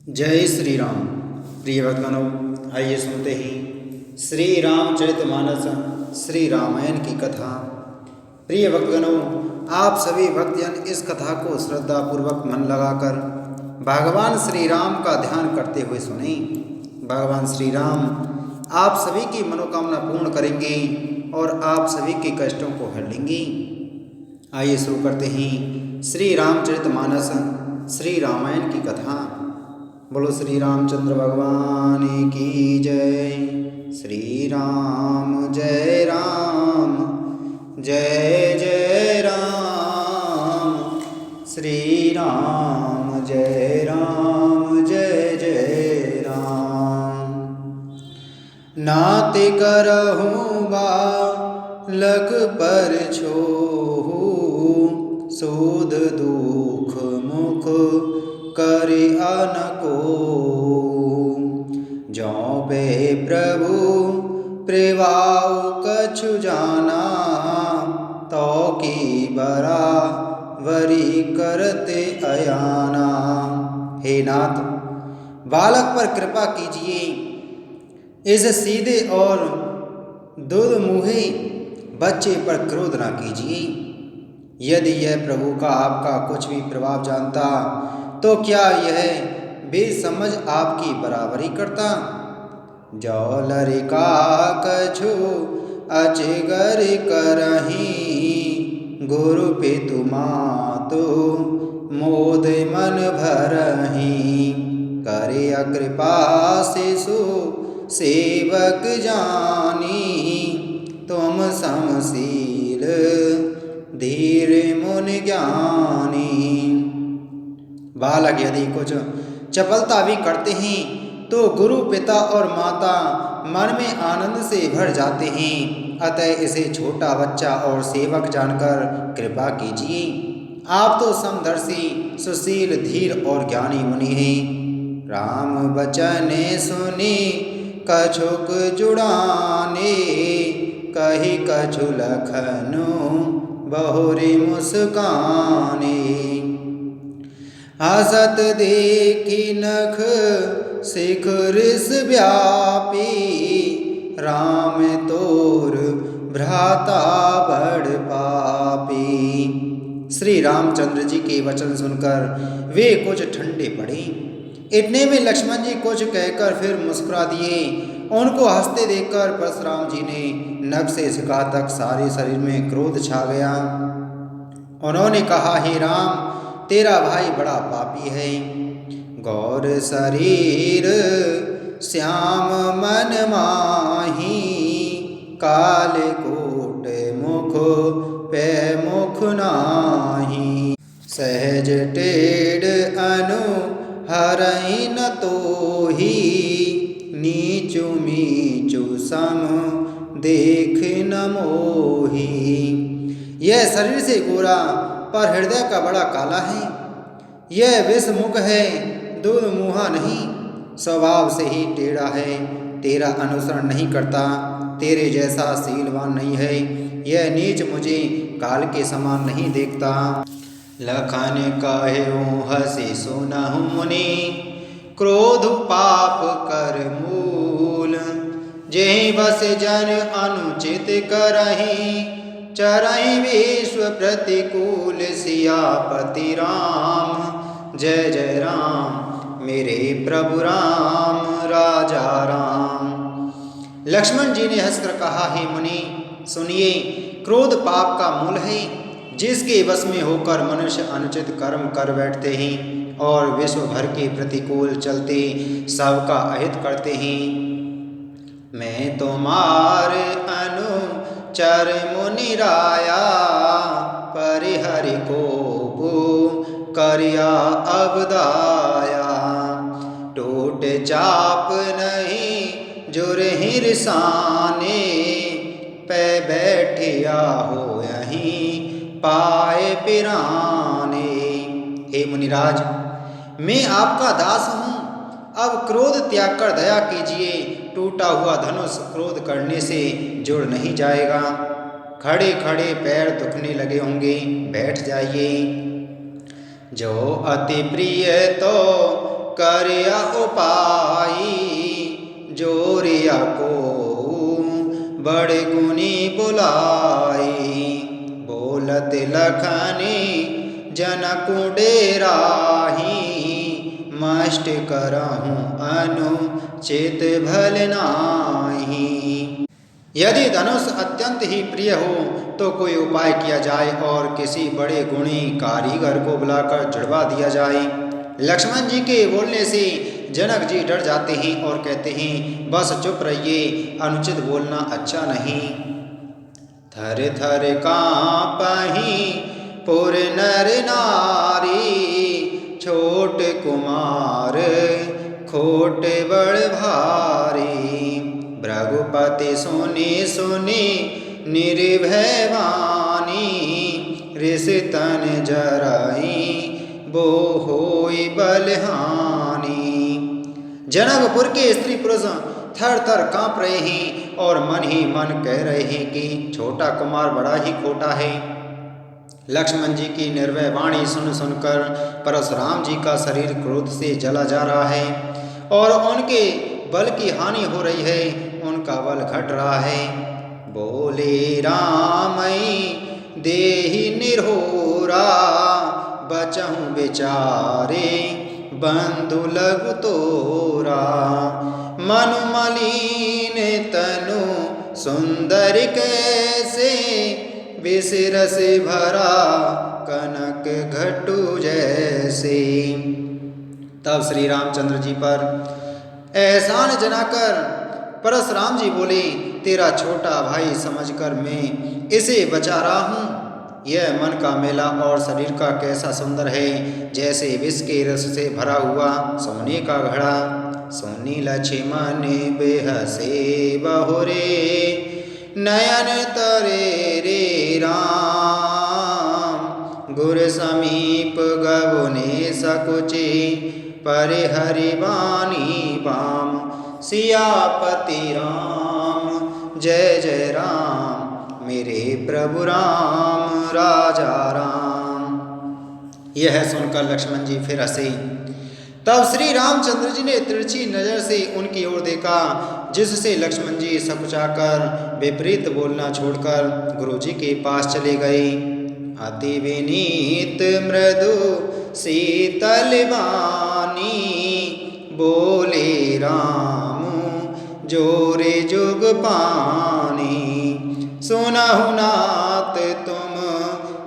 जय श्री राम। प्रिय भक्तगणों, आइए सुनते हैं श्री रामचरितमानस श्री रामायण की कथा। प्रिय भक्तगणों, आप सभी भक्तजन इस कथा को श्रद्धापूर्वक मन लगाकर भगवान श्री राम का ध्यान करते हुए सुने। भगवान श्री राम आप सभी की मनोकामना पूर्ण करेंगे और आप सभी के कष्टों को हर लेंगे। आइए शुरू करते हैं श्री रामचरितमानस श्री रामायण की कथा। बोलो श्री रामचंद्र भगवान की जय। श्री राम जय राम, जय जय राम। श्री राम जय राम, जय जय राम। नाते करहूँ बालक पर छोहू, सूद दुख मुख करि अनको। जौं बे प्रभु प्रेवाऊ कछु जाना, तो की बराबरी करते अयाना। हे नाथ, बालक पर कृपा कीजिए, इस सीधे और दुर्मुहे बच्चे पर क्रोध ना कीजिए। यदि यह प्रभु का आपका कुछ भी प्रभाव जानता, तो क्या यह बेसमझ आपकी बराबरी करता। जो लरिका कछु अजगर करही, गुरु पितु मातु मोद मन भरही। करे अकृपा शिशु सेवक जानी, तुम समशील धीर मुनि ज्ञानी। बालक यदि कुछ चपलता भी करते हैं, तो गुरु पिता और माता मन में आनंद से भर जाते हैं। अतः इसे छोटा बच्चा और सेवक जानकर कृपा कीजिए। आप तो समदर्शी, सुशील, धीर और ज्ञानी मुनि हैं। राम बचन सुनी कछुक जुड़ाने, कही कछु लखनु बहुरी मुस्काने। हसत देखी नख शिखरिस व्यापी, राम तोर भ्राता बड़ पापी। श्री रामचंद्र जी के वचन सुनकर वे कुछ ठंडे पड़े। इतने में लक्ष्मण जी कुछ कहकर फिर मुस्कुरा दिए। उनको हंसते देखकर परशुराम जी ने नख से शिखा तक सारे शरीर में क्रोध छा गया। उन्होंने कहा, हे राम, तेरा भाई बड़ा पापी है। गौर शरीर श्याम मन माही, काल कोट मुख पे मुख नाही। सहज टेढ़ अनु हरहि न तोही, नीचु मीचु सम देख न मोही। यह शरीर से गोरा पर हृदय का बड़ा काला है। यह विषमुख है, दुर्मुहा नहीं, स्वभाव से ही टेढ़ा है। तेरा अनुसरण नहीं करता, तेरे जैसा शीलवान नहीं है। यह नीच मुझे काल के समान नहीं देखता। लखन कहेऊ हसी सुनहु मुनि, क्रोध पाप कर मूल। जेहि बस जन अनुचित करही, चरहि विश्व प्रतिकूल। सियापति राम जय जय राम, मेरे प्रभु राम राजा राम। लक्ष्मण जी ने हंसकर कहा, हे मुनि सुनिए, क्रोध पाप का मूल है। जिसके वश में होकर मनुष्य अनुचित कर्म कर बैठते हैं और विश्व भर के प्रतिकूल चलते सबका अहित करते हैं। मैं तुम्हार अनुचर मुनि राया, परिहरि को करिया अबदाया। टूट चाप नहीं जुरहि रिसाने, पे बैठिया हो यहीं पाए पिराने। हे मुनिराज, मैं आपका दास हूँ। अब क्रोध त्याग कर दया कीजिए। टूटा हुआ धनुष क्रोध करने से जुड़ नहीं जाएगा। खड़े खड़े पैर दुखने लगे होंगे, बैठ जाइए। जो अति प्रिय तो करया उपाई, जोरिया को बड़े गुनी बुलाई। बोलत लखनी जनकु डेराही, मष्ट करहूँ अनुचित भल नाही। यदि धनुष अत्यंत ही प्रिय हो तो कोई उपाय किया जाए और किसी बड़े गुणी कारीगर को बुलाकर जुड़वा दिया जाए। लक्ष्मण जी के बोलने से जनक जी डर जाते हैं और कहते हैं, बस चुप रहिए, अनुचित बोलना अच्छा नहीं। थर थर कांपहि पुर नर नारी, छोट कुमार खोट बड़ भारी। भृगुपति सुनि सुनि निर्भय वाणी, ऋषि तन जराई बो होई बलहानी। जनकपुर के स्त्री पुरुष थर थर कांप रहे हैं और मन ही मन कह रहे हैं कि छोटा कुमार बड़ा ही खोटा है। लक्ष्मण जी की निर्भय वाणी सुन सुनकर परशुराम जी का शरीर क्रोध से जला जा रहा है और उनके बल की हानि हो रही है, उनका बल घट रहा है। बोले रामई देहि निरहोरा, बचहु बेचारे बंधु लघु तोरा। मनु मलिन तनु सुंदर कैसे, विषरस भरा कनक घटु जैसे। तब श्री रामचंद्र जी पर एहसान जनाकर परशुराम जी बोले, तेरा छोटा भाई समझकर मैं इसे बचा रहा हूँ। यह मन का मेला और शरीर का कैसा सुंदर है, जैसे विष के रस से भरा हुआ सोने का घड़ा। सोनी लक्ष्मण बेहसे बहुरे, नयन तरे रे राम। गुर समीप गवने सकुचे, परे हरि बानी बाम। सियापति राम जय जय राम, मेरे प्रभु राम राजा राम। यह सुनकर लक्ष्मण जी फिर हंसे। तब श्री रामचंद्र जी ने तिरछी नजर से उनकी ओर देखा, जिससे लक्ष्मण जी सकुचाकर विपरीत बोलना छोड़कर गुरु जी के पास चले गए। अति विनीत मृदु शीतल वाणी, बोले राम जोरे जुग पानी। सुनहु नाथ तुम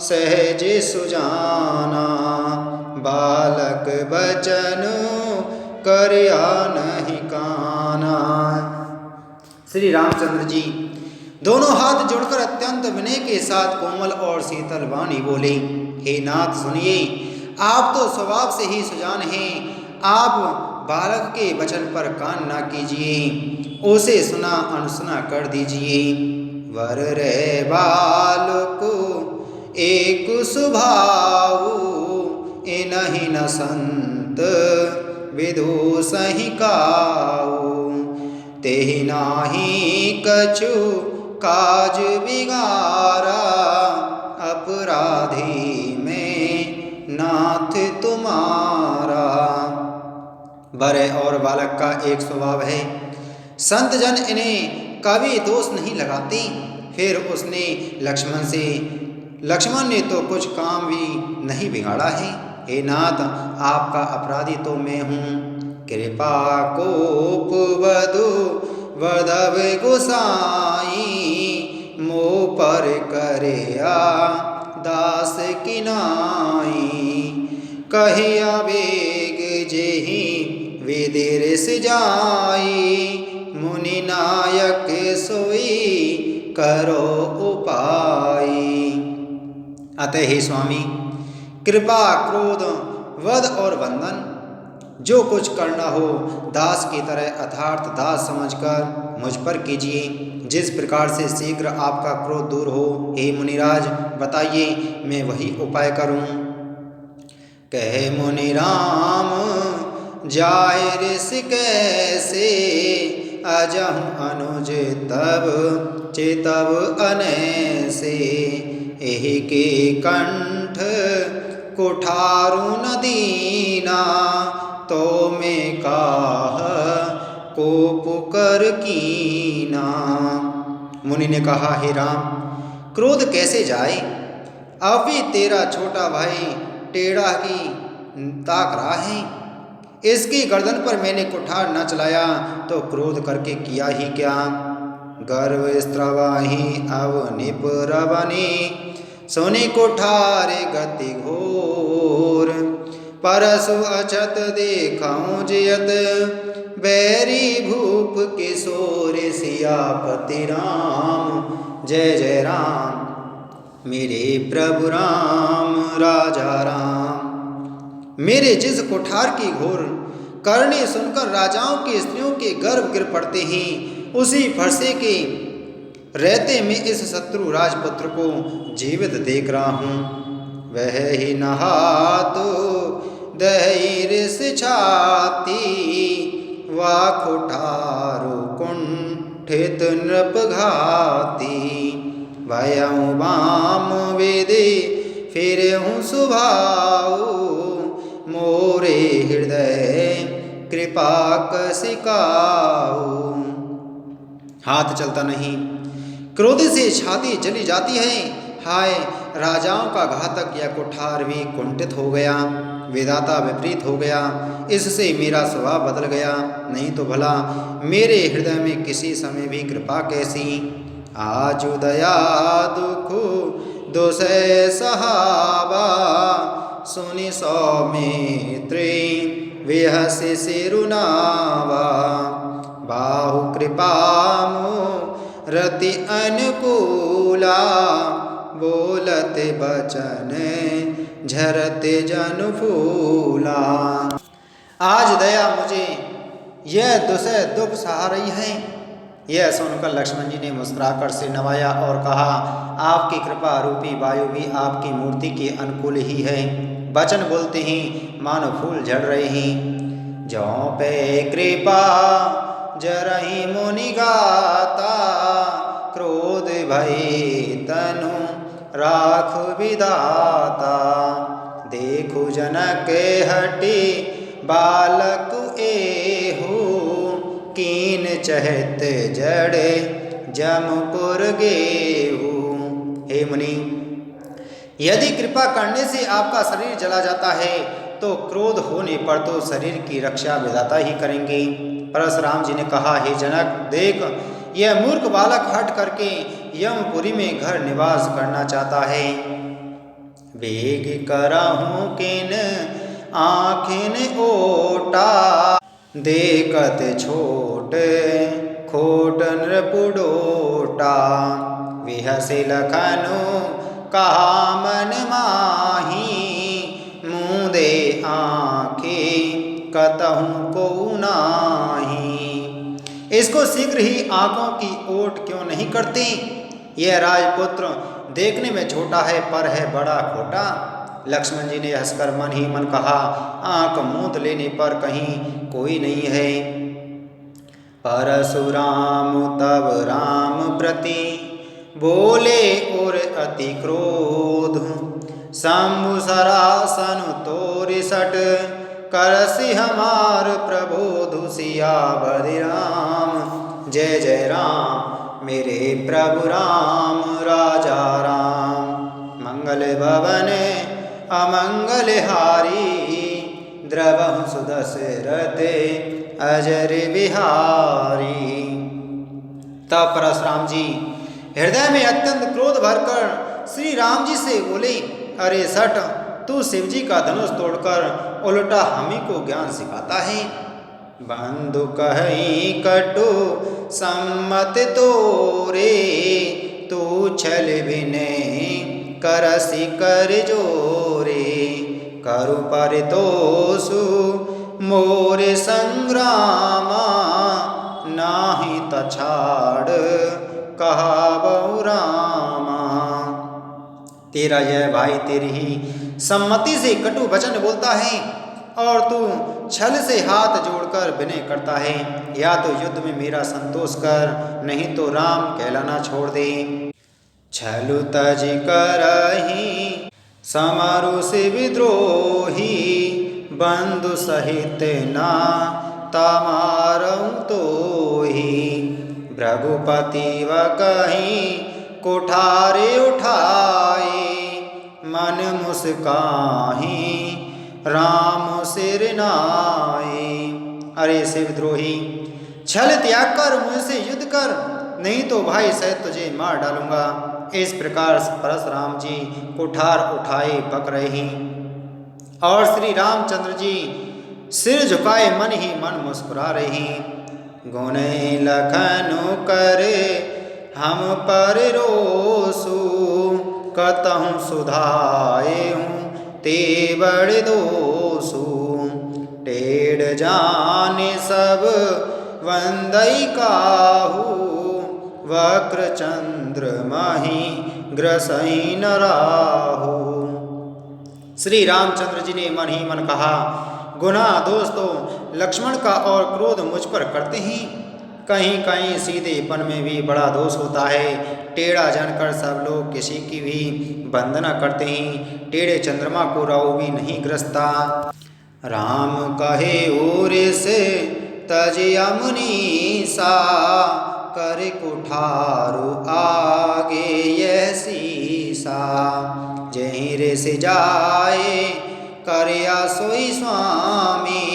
सहज सुजाना, बालक बचन करया नहीं काना। श्री रामचंद्र जी दोनों हाथ जोड़कर अत्यंत विनय के साथ कोमल और शीतल वाणी बोले, हे नाथ सुनिए, आप तो स्वभाव से ही सुजान हैं, आप बालक के वचन पर कान ना कीजिए, उसे सुना अनसुना कर दीजिए। वर रे बालको एक सुभाऊ, इनहि न संत विदु सहि काऊ। तेहि नाहि कछु काज बिगारा, अपराधी में नाथ तुम्हारा। वर और बालक का एक स्वभाव है, संत जन इन्हें कभी दोष नहीं लगाते। फिर उसने लक्ष्मण ने तो कुछ काम भी नहीं बिगाड़ा है। हे नाथ, आपका अपराधी तो मैं हूँ। कृपा कोप वधु वधव गोसाई, मोह पर करया दास किनाई। कहिया बेग जेहि विदेश जाई, मुनि नायक सोई करो उपाय। अतः हे स्वामी, कृपा क्रोध वध और बंधन जो कुछ करना हो दास की तरह अर्थात दास समझकर मुझ पर कीजिए, जिस प्रकार से शीघ्र आपका क्रोध दूर हो। हे मुनिराज, बताइए, मैं वही उपाय करूं। कहे मुनि राम जाय ऋषि कैसे, अजहु अनुज तब चेतव अनैसे। एहि के कंठ कुठारु न दीना, तो में काह कोप कर कीना। मुनि ने कहा, हे राम, क्रोध कैसे जाए? अभी तेरा छोटा भाई टेढ़ा की ताक रहा है। इसकी गर्दन पर मैंने कुठार न चलाया तो क्रोध करके किया ही क्या? गर्व स्त्रवाही अवनिप रवनी, सोने कुठार गति घोर। परसु अछत देखऊं जियत, बैरी भूप किशोर। सियापति राम जय जय राम, मेरे प्रभु राम राजा राम। मेरे जिस कुठार की घोर करनी सुनकर राजाओं की स्त्रियों के गर्भ गिर पड़ते हैं, उसी फरसे के रहते में इस शत्रु राजपुत्र को जीवित देख रहा हूँ। वह ही नहातो धैर्य से छाती, वा कुठारो कुंठित नृप घाती। भयऊँ वाम वेदे फिर हूँ सुभाऊ, मोरे हृदय कृपा कसिकाऊ। हाथ चलता नहीं, क्रोध से छाती जली जाती है। हाय, राजाओं का घातक यह कुठार भी कुंठित हो गया, विधाता विपरीत हो गया। इससे मेरा स्वभाव बदल गया, नहीं तो भला मेरे हृदय में किसी समय भी कृपा कैसी। आज दया दुख दोषे सहावा, सुनि सौमित्री विहसि सिरुनावा। बाहु कृपा रति अनुकूला, बोलत बचन झरत जन फूला। आज दया मुझे यह दुसह दुख सहा रही है। यह सुनकर लक्ष्मण जी ने मुस्कुराकर सिर नवाया और कहा, आपकी कृपा रूपी वायु भी आपकी मूर्ति के अनुकूल ही है। वचन बोलते ही मानो फूल झड़ रहे हैं। जौ पे कृपा जरहि मुनि गाता, क्रोध भय तनु राख विधाता। देखु जनक हटि बालक एहू, कीन चहत जड़े जमपुर गेहू। हे मुनि, यदि कृपा करने से आपका शरीर जला जाता है तो क्रोध होने पर तो शरीर की रक्षा विधाता ही करेंगे। परशुराम जी ने कहा, हे जनक, देख, यह मूर्ख बालक हट करके यमपुरी में घर निवास करना चाहता है। बेग करहूँ किन आँखिन ओटा, देखत छोट खोट नृपुडोटा। विहसि लखनु कहा मन माही, मूंदे आँखि कतहु को नाही। इसको शीघ्र ही आंखों की ओट क्यों नहीं करती? यह राजपुत्र देखने में छोटा है पर है बड़ा खोटा। लक्ष्मण जी ने हंसकर मन ही मन कहा, आंख मूंद लेने पर कहीं कोई नहीं है। परशुराम तब राम प्रति बोले और अति क्रोध, शंभु सरासन तोरि सट, करसि हमार प्रबोधु। सियावर राम जय जय राम, मेरे प्रभु राम राजा राम। मंगल भवन अमंगल हारी, द्रवहु सुदशरथ अजर बिहारी। तब परशुराम जी हृदय में अत्यंत क्रोध भरकर श्री राम जी से बोले, अरे सट, तू शिव जी का धनुष तोड़कर उल्टा हम ही को ज्ञान सिखाता है। बंधु कहि कटु सम्मत तोरे, तू छल विनय करसि कर जोरे। करु परितोषु मोरे संग्रामा, नाही तछाड़ कहावहु रामा। तेरा यह भाई तेरी ही सम्मति से कटु वचन बोलता है और तू छल से हाथ जोड़कर विनय करता है। या तो युद्ध में मेरा संतोष कर, नहीं तो राम कहलाना छोड़ दे। छलु तज करहि समरु से विद्रोही, बंधु सहित ना तमारऊ तो ही भृगुपति व कहीं कुठारे उठाए मन मुस्काही राम सिर नाए। अरे शिवद्रोही, छल त्याग कर मुझसे युद्ध कर, नहीं तो भाई सहित तुझे मार डालूंगा। इस प्रकार परशुराम जी कुठार उठाए बक रहे हैं और श्री रामचंद्र जी सिर झुकाए मन ही मन मुस्कुरा रहे हैं। गुने लखनु करे हम पर रोसु, कतहु सुधाए हूँ ते बड़े दोसु। टेढ़ जाने सब वंदई काहू, वक्र चंद्र माही ग्रसई न राहु। श्री रामचंद्र जी ने मन ही मन कहा, गुना दोष तो लक्ष्मण का और क्रोध मुझ पर करते हैं, कहीं कहीं सीधेपन में भी बड़ा दोष होता है। टेढ़ा जानकर सब लोग किसी की भी वंदना करते हैं, टेढ़े चंद्रमा को राहु भी नहीं ग्रसता। राम कहे और से तजिया मुनीसा, कर कुठारु आगे यह सीसा। जहीं रे से जाए करया सोई स्वामी,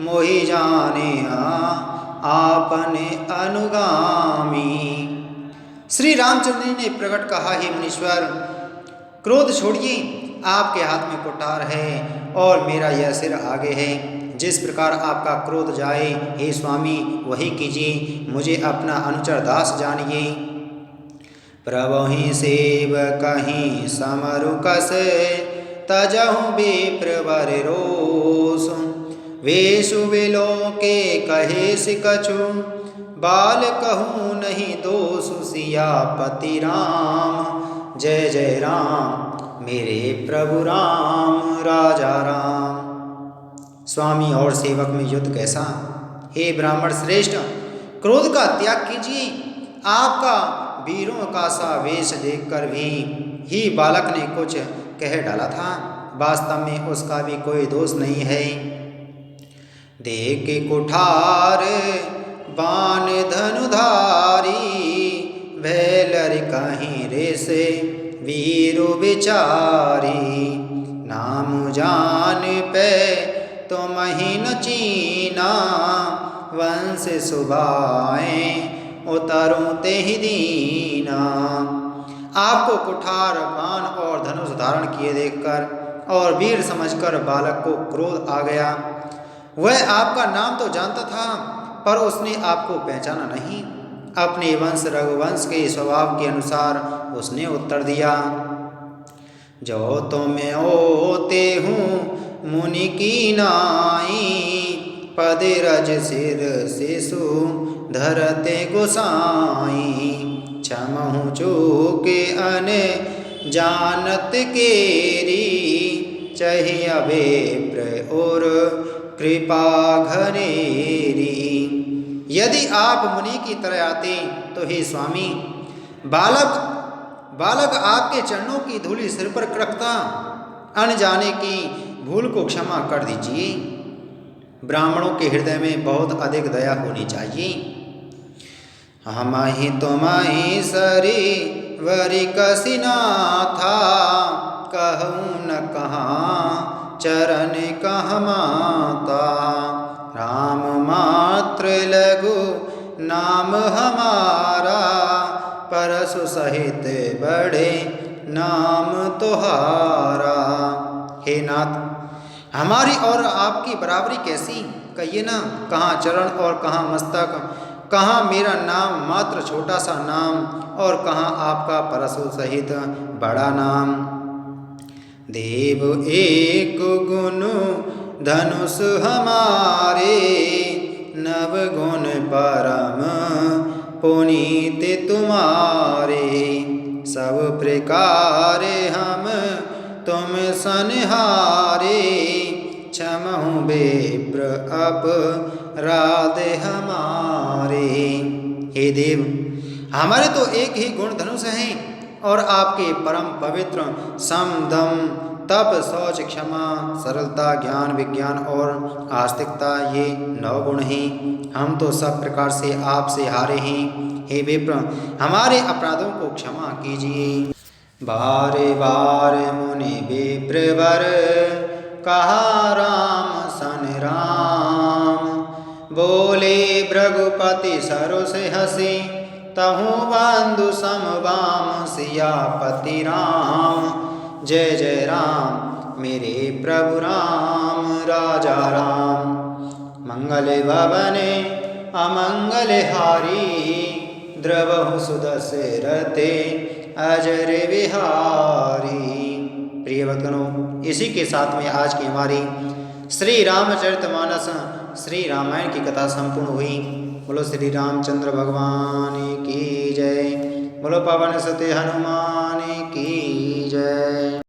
मोहि जाने आपने अनुगामी। श्री रामचंद्र जी ने प्रकट कहा, हे मुनीश्वर, क्रोध छोड़िए, आपके हाथ में कुठार है और मेरा यह सिर आगे है। जिस प्रकार आपका क्रोध जाए हे स्वामी वही कीजिए, मुझे अपना अनुचर दास जानिए। प्रभुहि सेव कहीं समरु कस, तजहु विप्रवर रोष। वेशु विलो के कहे सिकछु, बाल कहूँ नहीं दोषु। सियापति राम जय जय राम, मेरे प्रभु राम राजा राम। स्वामी और सेवक में युद्ध कैसा? हे ब्राह्मण श्रेष्ठ, क्रोध का त्याग कीजिए। आपका वीरों का सा वेश देखकर भी ही बालक ने कुछ कह डाला था, वास्तव में उसका भी कोई दोष नहीं है। देख के कुठार बाण धनुधारी, भैलर कहीं रे से वीरो बिचारी। नाम जान पे तुम ही न चीना, वंश सुबाए उतरूं ते ही दीना। आपको कुठार बाण और धनुष धारण किए देखकर और वीर समझकर बालक को क्रोध आ गया। वह आपका नाम तो जानता था, पर उसने आपको पहचाना नहीं। अपने वंश रघुवंश के स्वभाव के अनुसार उसने उत्तर दिया, जो तुम ओते हूँ मुनि की नाई। पद रज सिर शिशु धरते गोसाई। क्षमहु चूके अन जानत केरी, चाहिए विप्र और कृपा घनेरी। यदि आप मुनि की तरह आते तो हे स्वामी, बालक आपके चरणों की धूलि सिर पर रखता। अनजाने की भूल को क्षमा कर दीजिए। ब्राह्मणों के हृदय में बहुत अधिक दया होनी चाहिए। हमहि तुम्हि सरी वरि कसिना था, कहूँ न कहाँ चरण कहाँ माता। राम मात्र लघु नाम हमारा, परसु सहित बड़े नाम तुहारा। हे नाथ, हमारी और आपकी बराबरी कैसी? कहिए ना, कहाँ चरण और कहाँ मस्तक, कहाँ मेरा नाम मात्र छोटा सा नाम और कहाँ आपका परशु सहित बड़ा नाम। देव एक गुण धनुष हमारे, नव गुण परम पुनीत तुम्हारे। सब प्रकार हम तुम सनहारे, क्षमहु विप्र अपराध हमारे। हे देव, हमारे तो एक ही गुण धनुष हैं और आपके परम पवित्र सम दम तप, शौच, क्षमा, सरलता, ज्ञान, विज्ञान और आस्तिकता, ये 9 गुण हैं। हम तो सब प्रकार से आपसे हारे हैं। हे विप्र, हमारे अपराधों को क्षमा कीजिए। बारे बार मुनि विप्रवर, कहा राम सन राम। बोले भृगुपति सरोष हंसी, तहु बंधु सम बाम सियापति राम। जय जय राम मेरे प्रभु राम, राजा राम। मंगल भवने अमंगल हारी, द्रवहु सुदशरथे अजर विहारी। प्रिय भक्तों, इसी के साथ में आज की हमारी श्री रामचरितमानस श्री रामायण की कथा संपूर्ण हुई। बोलो श्री रामचंद्र भगवान की जय। बोलो पवन सुत हनुमान की जय।